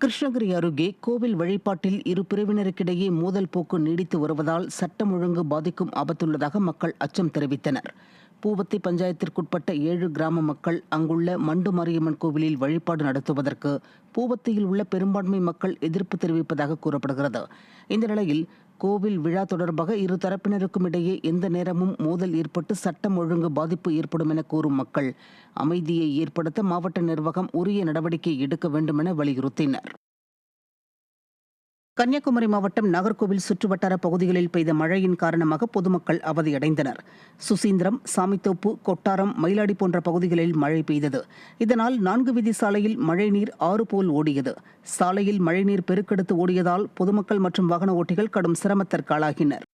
கிருஷ்ணகிரி அருகே கோவில் வழிபாட்டில் இரு பிரிவினருக்கிடையே மோதல் போக்கு நீடித்து வருவதால் சட்டம் ஒழுங்கு பாதிக்கும் ஆபத்துள்ளதாக மக்கள் அச்சம் தெரிவித்தனர். பூவத்தி பஞ்சாயத்திற்குட்பட்ட 7 கிராம மக்கள் அங்குள்ள மண்டு மாரியம்மன் கோவிலில் வழிபாடு நடத்துவதற்கு பூவத்தியில் உள்ள பெரும்பான்மை மக்கள் எதிர்ப்பு தெரிவிப்பதாக கூறப்படுகிறது. இந்த நிலையில் கோவில் விழா தொடர்பாக இரு தரப்பினருக்கும் இடையே எந்த நேரமும் மோதல் ஏற்பட்டு சட்டம் ஒழுங்கு பாதிப்பு ஏற்படும் என கூறும் மக்கள் அமைதியை ஏற்படுத்த மாவட்ட நிர்வாகம் உரிய நடவடிக்கை எடுக்க வேண்டும் என வலியுறுத்தினர். கன்னியாகுமரி மாவட்டம் நாகர்கோவில் சுற்றுவட்டார பகுதிகளில் பெய்த மழையின் காரணமாக பொதுமக்கள் அவதியடைந்தனர். சுசீந்திரம், சாமித்தோப்பு, கொட்டாரம், மயிலாடி போன்ற பகுதிகளில் மழை பெய்தது. இதனால் 4 வீதி சாலையில் மழைநீர் ஆறு போல் ஓடியது. சாலையில் மழைநீர் பெருக்கெடுத்து ஓடியதால் பொதுமக்கள் மற்றும் வாகன ஓட்டிகள் கடும் சிரமத்திற்கு ஆளாகினர்.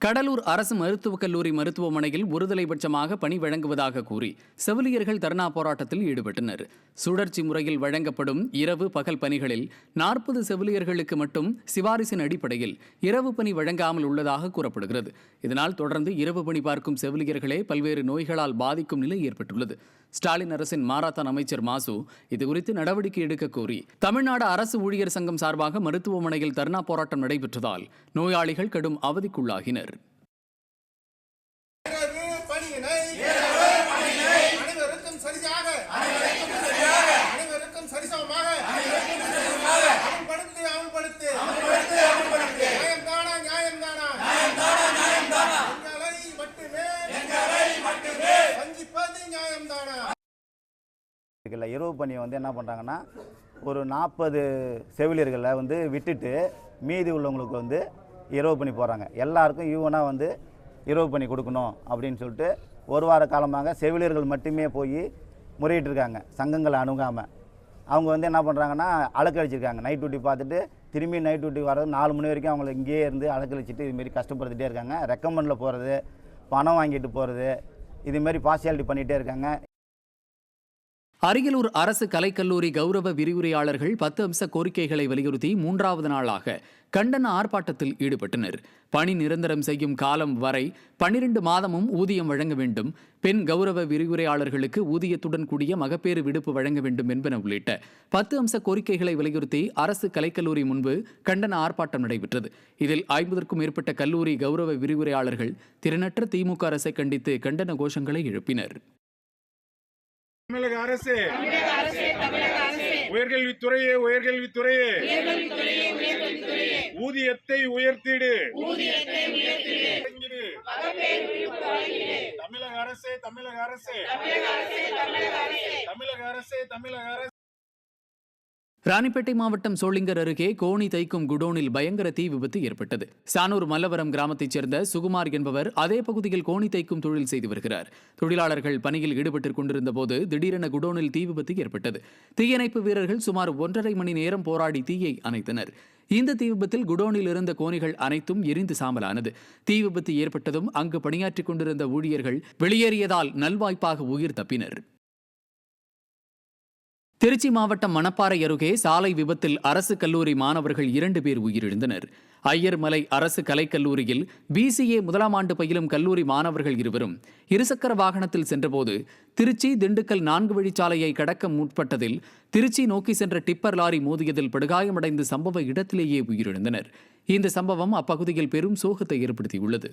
கடலூர் அரசு மருத்துவக் கல்லூரி மருத்துவமனையில் ஒருதலைபட்சமாக பணி வழங்குவதாக கூறி செவிலியர்கள் தர்ணா போராட்டத்தில் ஈடுபட்டனர். சுழற்சி முறையில் வழங்கப்படும் இரவு பகல் பணிகளில் 40 செவிலியர்களுக்கு மட்டும் சிபாரிசின் அடிப்படையில் இரவு பணி வழங்காமல் உள்ளதாக கூறப்படுகிறது. இதனால் தொடர்ந்து இரவு பணி பார்க்கும் செவிலியர்களே பல்வேறு நோய்களால் பாதிக்கும் நிலை ஏற்பட்டுள்ளது. ஸ்டாலின் அரசின் மாரத்தான் அமைச்சர் மாசு இதுகுறித்து நடவடிக்கை எடுக்க கோரி தமிழ்நாடு அரசு ஊழியர் சங்கம் சார்பாக மருத்துவமனையில் தர்ணா போராட்டம் நடைபெற்றதால் நோயாளிகள் கடும் அவதிக்குள்ளாகினர். இரவு பணியை என்ன பண்ணுறாங்கன்னா, ஒரு 40 செவிலியர்களை விட்டுட்டு மீதி உள்ளவங்களுக்கு இரவு பணி போகிறாங்க. எல்லாருக்கும் ஈவனாக இரவு பணி கொடுக்கணும் அப்படின்னு சொல்லிட்டு ஒரு வார காலமாக செவிலியர்கள் மட்டுமே போய் முறையிட்டிருக்காங்க. சங்கங்களை அணுகாமல் அவங்க என்ன பண்ணுறாங்கன்னா, அலக்கழிச்சிருக்காங்க. நைட் டியூட்டி பார்த்துட்டு திரும்பி நைட் டியூட்டி வர்றது 4 மணி வரைக்கும் அவங்கள இங்கேயே இருந்து அலக்கழிச்சிட்டு இதுமாரி கஷ்டப்படுத்திட்டே இருக்காங்க. ரெக்கமெண்டில் போகிறது, பணம் வாங்கிட்டு போகிறது, இதுமாரி பார்சியாலிட்டி பண்ணிகிட்டே இருக்காங்க. அரியலூர் அரசு கலைக்கல்லூரி கௌரவ விரிவுரையாளர்கள் 10 அம்ச கோரிக்கைகளை வலியுறுத்தி 3வது நாளாக கண்டன ஆர்ப்பாட்டத்தில் ஈடுபட்டனர். பணி நிரந்தரம் செய்யும் காலம் வரை 12 மாதமும் ஊதியம் வழங்க வேண்டும், பெண் கௌரவ விரிவுரையாளர்களுக்கு ஊதியத்துடன் கூடிய மகப்பேறு விடுப்பு வழங்க வேண்டும் என்பன உள்ளிட்ட 10 அம்ச கோரிக்கைகளை வலியுறுத்தி அரசு கலைக்கல்லூரி முன்பு கண்டன ஆர்ப்பாட்டம் நடைபெற்றது. இதில் 50க்கும் மேற்பட்ட கல்லூரி கௌரவ விரிவுரையாளர்கள் திறனற்ற திமுக அரசை கண்டித்து கண்டன கோஷங்களை எழுப்பினர். தமிழக அரசு உயர்கல்வித்துறையே ஊதியத்தை உயர்த்திடு. தமிழக அரசு ராணிப்பேட்டை மாவட்டம் சோளிங்கர் அருகே கோணி தைக்கும் குடோனில் பயங்கர தீ விபத்து ஏற்பட்டது. சானூர் மல்லவரம் கிராமத்தைச் சேர்ந்த சுகுமார் என்பவர் அதே பகுதியில் கோணி தைக்கும் தொழில் செய்து வருகிறார். தொழிலாளர்கள் பணியில் ஈடுபட்டுக் கொண்டிருந்த போது திடீரென குடோனில் தீ விபத்து ஏற்பட்டது. தீயணைப்பு வீரர்கள் சுமார் 1.5 மணி நேரம் போராடி தீயை அணைத்தனர். இந்த தீ விபத்தில் குடோனில் இருந்த கோணிகள் அனைத்தும் எரிந்து சாம்பலானது. தீ விபத்து ஏற்பட்டதும் அங்கு பணியாற்றிக் கொண்டிருந்த ஊழியர்கள் வெளியேறியதால் நல்வாய்ப்பாக உயிர் தப்பினர். திருச்சி மாவட்டம் மணப்பாறை அருகே சாலை விபத்தில் அரசு கல்லூரி மாணவர்கள் 2 பேர் உயிரிழந்தனர். ஐயர்மலை அரசு கலைக்கல்லூரியில் BCA 1ஆம் ஆண்டு பயிலும் கல்லூரி மாணவர்கள் இருவரும் இருசக்கர வாகனத்தில் சென்றபோது திருச்சி திண்டுக்கல் 4 வழிச்சாலையை கடக்க முற்பட்டதில் திருச்சி நோக்கி சென்ற டிப்பர் லாரி மோதியதில் படுகாயமடைந்து சம்பவ இடத்திலேயே உயிரிழந்தனர். இந்த சம்பவம் அப்பகுதியில் பெரும் சோகத்தை ஏற்படுத்தியுள்ளது.